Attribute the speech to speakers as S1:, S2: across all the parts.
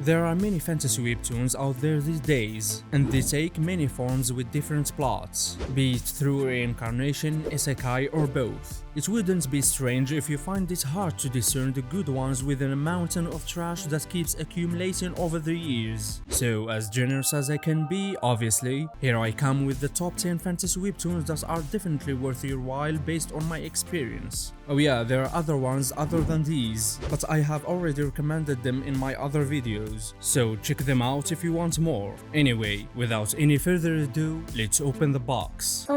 S1: There are many fantasy webtoons out there these days, and they take many forms with different plots, be it through reincarnation, isekai, or both. It wouldn't be strange if you find it hard to discern the good ones within a mountain of trash that keeps accumulating over the years. So, as generous as I can be, obviously, here I come with the top 10 fantasy webtoons that are definitely worth your while based on my experience. Oh yeah, there are other ones other than these, but I have already recommended them in my other videos, so check them out if you want more. Anyway, without any further ado, let's open the box.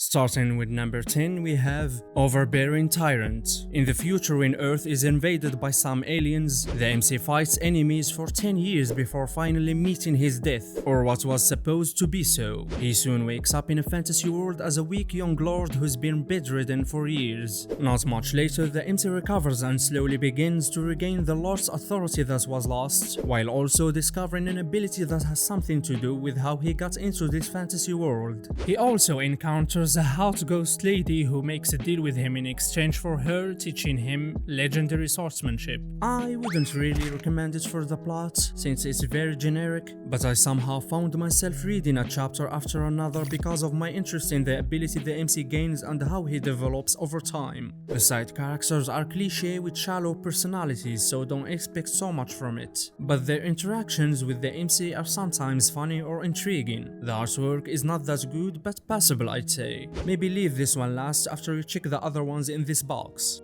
S1: Starting with number 10, we have Overbearing Tyrant. In the future, when Earth is invaded by some aliens, the MC fights enemies for 10 years before finally meeting his death, or what was supposed to be so. He soon wakes up in a fantasy world as a weak young lord who's been bedridden for years. Not much later, the MC recovers and slowly begins to regain the lost authority that was lost, while also discovering an ability that has something to do with how he got into this fantasy world. He also encounters a hot ghost lady who makes a deal with him in exchange for her teaching him legendary swordsmanship. I wouldn't really recommend it for the plot, since it's very generic, but I somehow found myself reading a chapter after another because of my interest in the ability the MC gains and how he develops over time. The side characters are cliché with shallow personalities, so don't expect so much from it, but their interactions with the MC are sometimes funny or intriguing. The artwork is not that good, but passable, I'd say. Maybe leave this one last after you check the other ones in this box.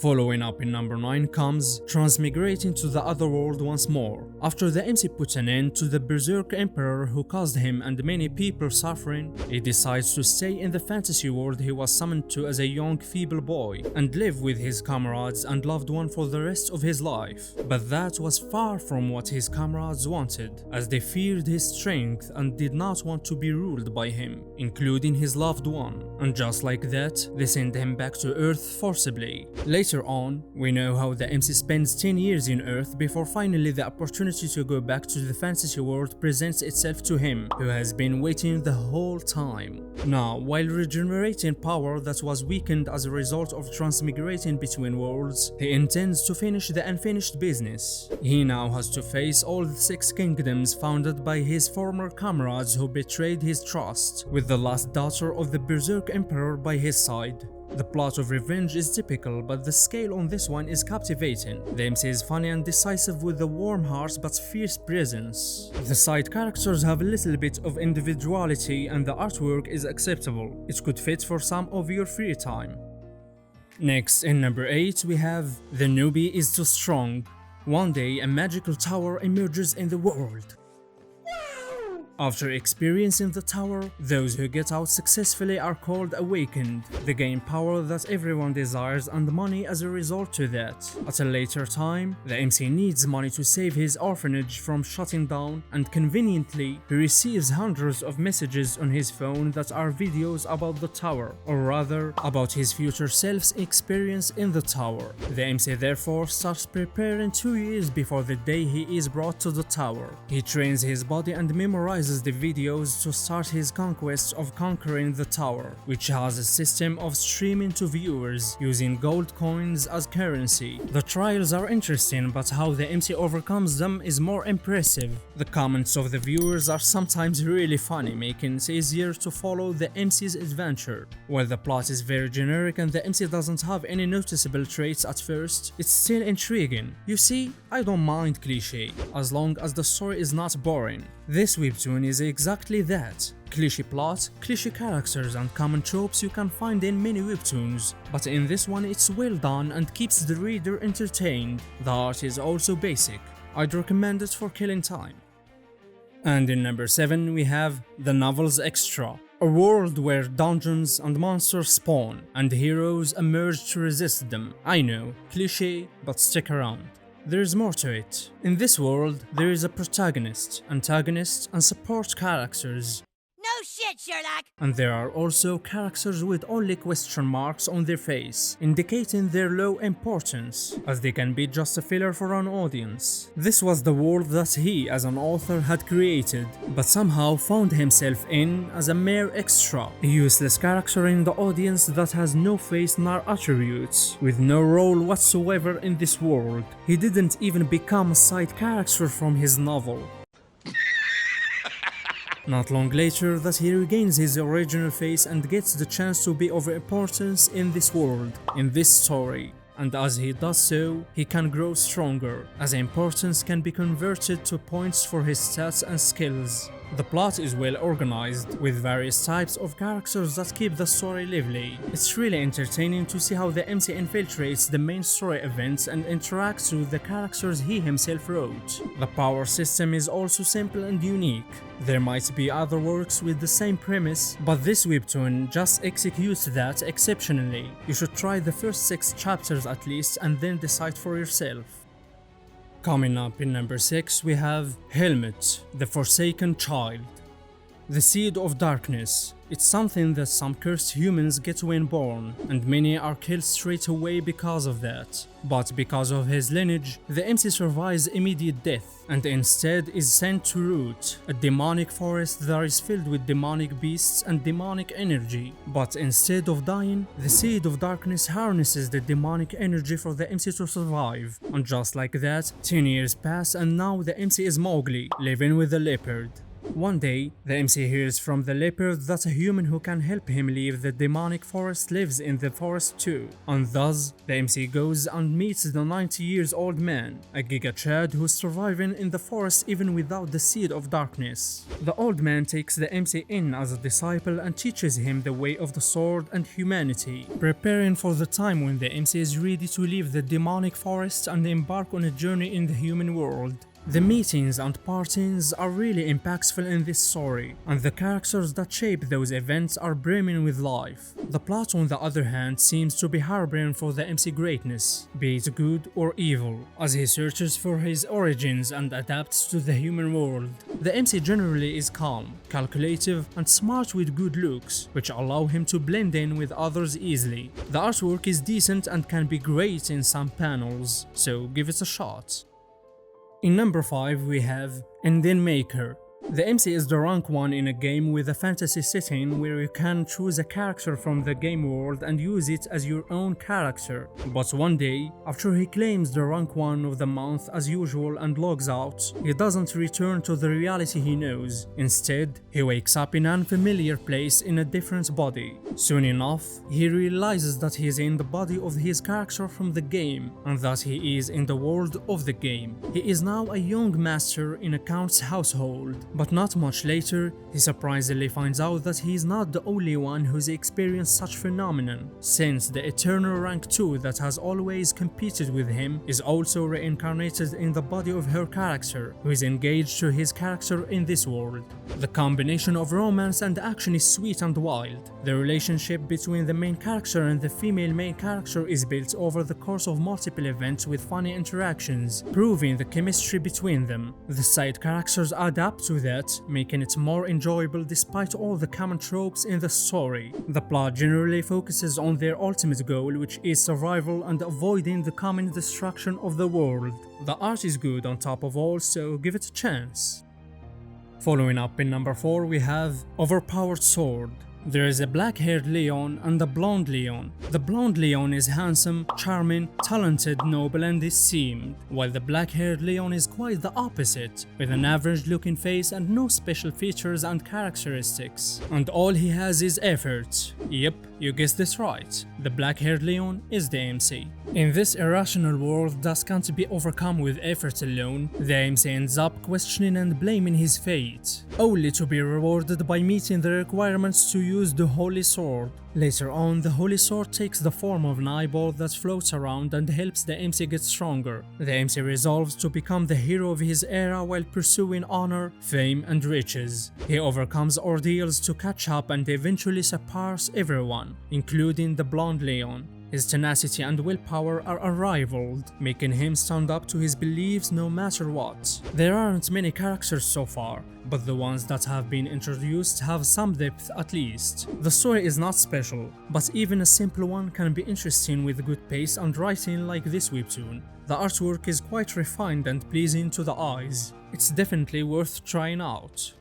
S1: Following up in number 9 comes Transmigrating to the Otherworld once more. After the MC puts an end to the Berserk Emperor who caused him and many people suffering, he decides to stay in the fantasy world he was summoned to as a young feeble boy and live with his comrades and loved one for the rest of his life. But that was far from what his comrades wanted, as they feared his strength and did not want to be ruled by him, including his loved one. And just like that, they send him back to Earth forcibly. Later on, we know how the MC spends 10 years in Earth before finally the opportunity to go back to the fantasy world presents itself to him, who has been waiting the whole time. Now, while regenerating power that was weakened as a result of transmigrating between worlds, he intends to finish the unfinished business. He now has to face all the 6 kingdoms founded by his former comrades who betrayed his trust, with the last daughter of the Berserk Emperor by his side. The plot of revenge is typical, but the scale on this one is captivating. The MC is funny and decisive with a warm heart but fierce presence. The side characters have a little bit of individuality and the artwork is acceptable. It could fit for some of your free time. Next, in number 8, we have The Newbie is Too Strong. One day, a magical tower emerges in the world. After experiencing the tower, those who get out successfully are called awakened. They gain power that everyone desires and money as a result to that. At a later time, the MC needs money to save his orphanage from shutting down, and conveniently, he receives hundreds of messages on his phone that are videos about the tower, or rather, about his future self's experience in the tower. The MC therefore starts preparing 2 years before the day he is brought to the tower. He trains his body and memorizes the videos to start his conquest of conquering the tower, which has a system of streaming to viewers using gold coins as currency. The trials are interesting, but how the MC overcomes them is more impressive. The comments of the viewers are sometimes really funny, making it easier to follow the MC's adventure. While the plot is very generic and the MC doesn't have any noticeable traits at first, it's still intriguing. You see, I don't mind cliché, as long as the story is not boring. This webtoon is exactly that. Cliché plot, cliché characters and common tropes you can find in many webtoons, but in this one it's well done and keeps the reader entertained. The art is also basic. I'd recommend it for killing time. And in number 7 we have The Novels Extra. A world where dungeons and monsters spawn, and heroes emerge to resist them. I know, cliché, but stick around. There is more to it. In this world, there is a protagonist, antagonist, and support characters.
S2: No shit, Sherlock!
S1: And there are also characters with only question marks on their face, indicating their low importance, as they can be just a filler for an audience. This was the world that he, as an author, had created, but somehow found himself in as a mere extra, a useless character in the audience that has no face nor attributes, with no role whatsoever in this world. He didn't even become a side character from his novel. Not long later that he regains his original face and gets the chance to be of importance in this world, in this story. And as he does so, he can grow stronger, as importance can be converted to points for his stats and skills. The plot is well organized, with various types of characters that keep the story lively. It's really entertaining to see how the MC infiltrates the main story events and interacts with the characters he himself wrote. The power system is also simple and unique. There might be other works with the same premise, but this webtoon just executes that exceptionally. You should try the first 6 chapters at least and then decide for yourself. Coming up in number 6 we have Helmet, the Forsaken Child. The Seed of Darkness. It's something that some cursed humans get when born, and many are killed straight away because of that. But because of his lineage, the MC survives immediate death, and instead is sent to Root, a demonic forest that is filled with demonic beasts and demonic energy. But instead of dying, the Seed of Darkness harnesses the demonic energy for the MC to survive. And just like that, 10 years pass and now the MC is Mowgli, living with a leopard. One day, the MC hears from the leopard that a human who can help him leave the demonic forest lives in the forest too. And thus, the MC goes and meets the 90-year-old man, a Giga Chad who's surviving in the forest even without the Seed of Darkness. The old man takes the MC in as a disciple and teaches him the way of the sword and humanity, preparing for the time when the MC is ready to leave the demonic forest and embark on a journey in the human world. The meetings and partings are really impactful in this story, and the characters that shape those events are brimming with life. The plot, on the other hand, seems to be harboring for the MC greatness, be it good or evil, as he searches for his origins and adapts to the human world. The MC generally is calm, calculative, and smart with good looks, which allow him to blend in with others easily. The artwork is decent and can be great in some panels, so give it a shot. In number 5 we have Ending Maker. The MC is the rank 1 in a game with a fantasy setting where you can choose a character from the game world and use it as your own character. But one day, after he claims the rank 1 of the month as usual and logs out, he doesn't return to the reality he knows. Instead, he wakes up in an unfamiliar place in a different body. Soon enough, he realizes that he is in the body of his character from the game, and that he is in the world of the game. He is now a young master in a count's household. But not much later, he surprisingly finds out that he is not the only one who's experienced such phenomenon, since the eternal rank 2 that has always competed with him is also reincarnated in the body of her character, who is engaged to his character in this world. The combination of romance and action is sweet and wild. The relationship between the main character and the female main character is built over the course of multiple events with funny interactions, proving the chemistry between them. The side characters adapt to that, making it more enjoyable despite all the common tropes in the story. The plot generally focuses on their ultimate goal, which is survival and avoiding the common destruction of the world. The art is good on top of all, so give it a chance. Following up in number 4 we have Overpowered Sword. There is a black-haired Leon and a blonde Leon. The blonde Leon is handsome, charming, talented, noble and esteemed, while the black-haired Leon is quite the opposite, with an average-looking face and no special features and characteristics. And all he has is effort. Yep, you guessed this right. The black-haired Leon is the MC. In this irrational world that can't be overcome with effort alone, the MC ends up questioning and blaming his fate, only to be rewarded by meeting the requirements to use the Holy Sword. Later on, the Holy Sword takes the form of an eyeball that floats around and helps the MC get stronger. The MC resolves to become the hero of his era while pursuing honor, fame, and riches. He overcomes ordeals to catch up and eventually surpass everyone, including the blonde Leon. his tenacity and willpower are unrivaled, making him stand up to his beliefs no matter what. There aren't many characters so far, but the ones that have been introduced have some depth at least. The story is not special, but even a simple one can be interesting with good pace and writing like this webtoon. The artwork is quite refined and pleasing to the eyes. It's definitely worth trying out.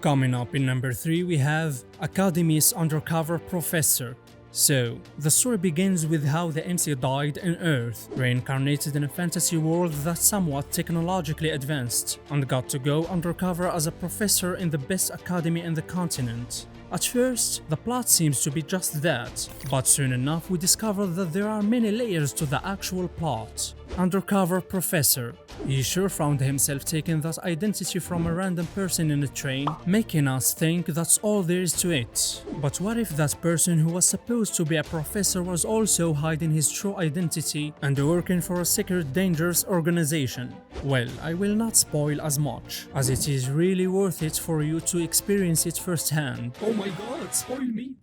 S1: Coming up in number 3 we have Academy's Undercover Professor. So, the story begins with how the MC died on Earth, reincarnated in a fantasy world that's somewhat technologically advanced, and got to go undercover as a professor in the best academy in the continent. At first, the plot seems to be just that, but soon enough we discover that there are many layers to the actual plot. Undercover Professor. He sure found himself taking that identity from a random person in a train, making us think that's all there is to it. But what if that person who was supposed to be a professor was also hiding his true identity and working for a secret dangerous organization? Well, I will not spoil as much, as it is really worth it for you to experience it firsthand. Oh my god, spoil me!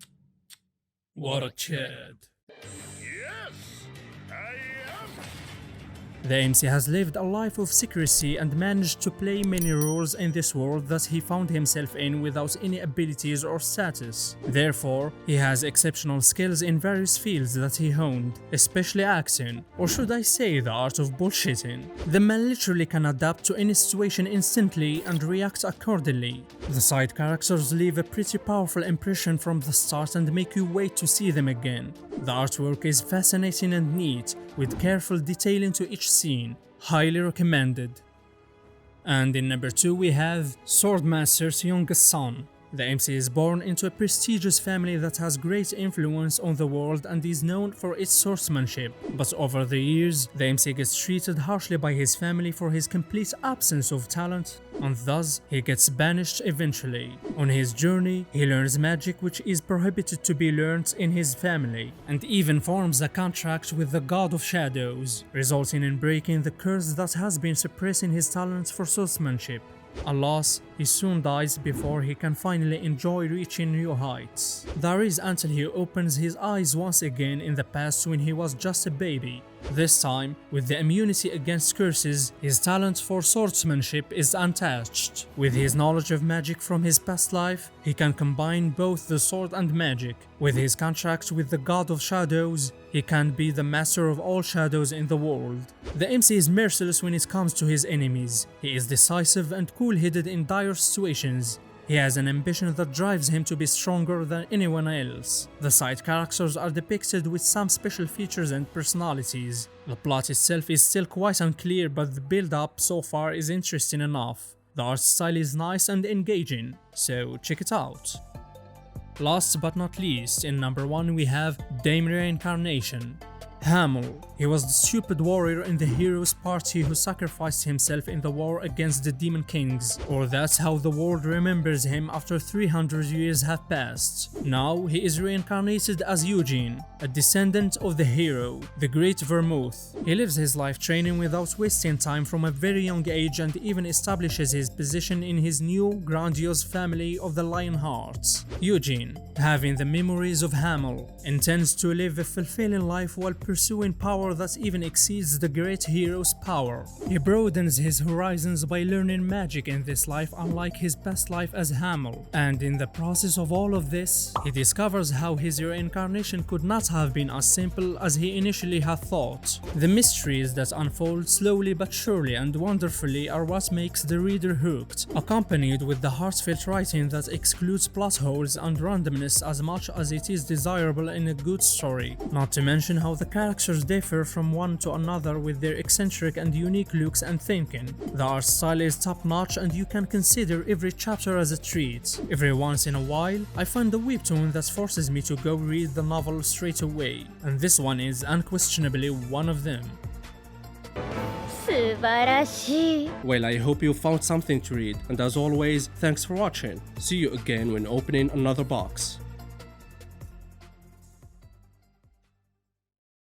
S1: What a Chad. The MC has lived a life of secrecy and managed to play many roles in this world that he found himself in without any abilities or status. Therefore, he has exceptional skills in various fields that he honed, especially acting, or should I say the art of bullshitting. The man literally can adapt to any situation instantly and react accordingly. The side characters leave a pretty powerful impression from the start and make you wait to see them again. The artwork is fascinating and neat, with careful detailing to each scene. Highly recommended. And in number 2 we have Swordmaster's youngest son. The MC is born into a prestigious family that has great influence on the world and is known for its swordsmanship. But over the years, the MC gets treated harshly by his family for his complete absence of talent, and thus he gets banished eventually. On his journey, he learns magic which is prohibited to be learned in his family, and even forms a contract with the God of Shadows, resulting in breaking the curse that has been suppressing his talent for swordsmanship. Alas, he soon dies before he can finally enjoy reaching new heights. That is until he opens his eyes once again in the past when he was just a baby. This time, with the immunity against curses, his talent for swordsmanship is untouched. With his knowledge of magic from his past life, he can combine both the sword and magic. With his contract with the God of Shadows, he can be the master of all shadows in the world. The MC is merciless when it comes to his enemies. He is decisive and cool-headed in dire situations. He has an ambition that drives him to be stronger than anyone else. The side characters are depicted with some special features and personalities. The plot itself is still quite unclear, but the build-up so far is interesting enough. The art style is nice and engaging, so check it out. Last but not least, in number 1 we have Dame Reincarnation. Hamel. He was the stupid warrior in the hero's party who sacrificed himself in the war against the Demon Kings, or that's how the world remembers him after 300 years have passed. Now he is reincarnated as Eugene, a descendant of the hero, the Great Vermouth. He lives his life training without wasting time from a very young age and even establishes his position in his new grandiose family of the Lionhearts. Eugene, having the memories of Hamel, intends to live a fulfilling life while pursuing power that even exceeds the great hero's power. He broadens his horizons by learning magic in this life, unlike his past life as Hamel, and in the process of all of this, he discovers how his reincarnation could not have been as simple as he initially had thought. The mysteries that unfold slowly but surely and wonderfully are what makes the reader hooked, accompanied with the heartfelt writing that excludes plot holes and randomness as much as it is desirable in a good story. Not to mention how the characters differ from one to another with their eccentric and unique looks and thinking. The art style is top-notch and you can consider every chapter as a treat. Every once in a while, I find a webtoon that forces me to go read the novel straight away, and this one is unquestionably one of them. Well, I hope you found something to read, and as always, thanks for watching. See you again when opening another box.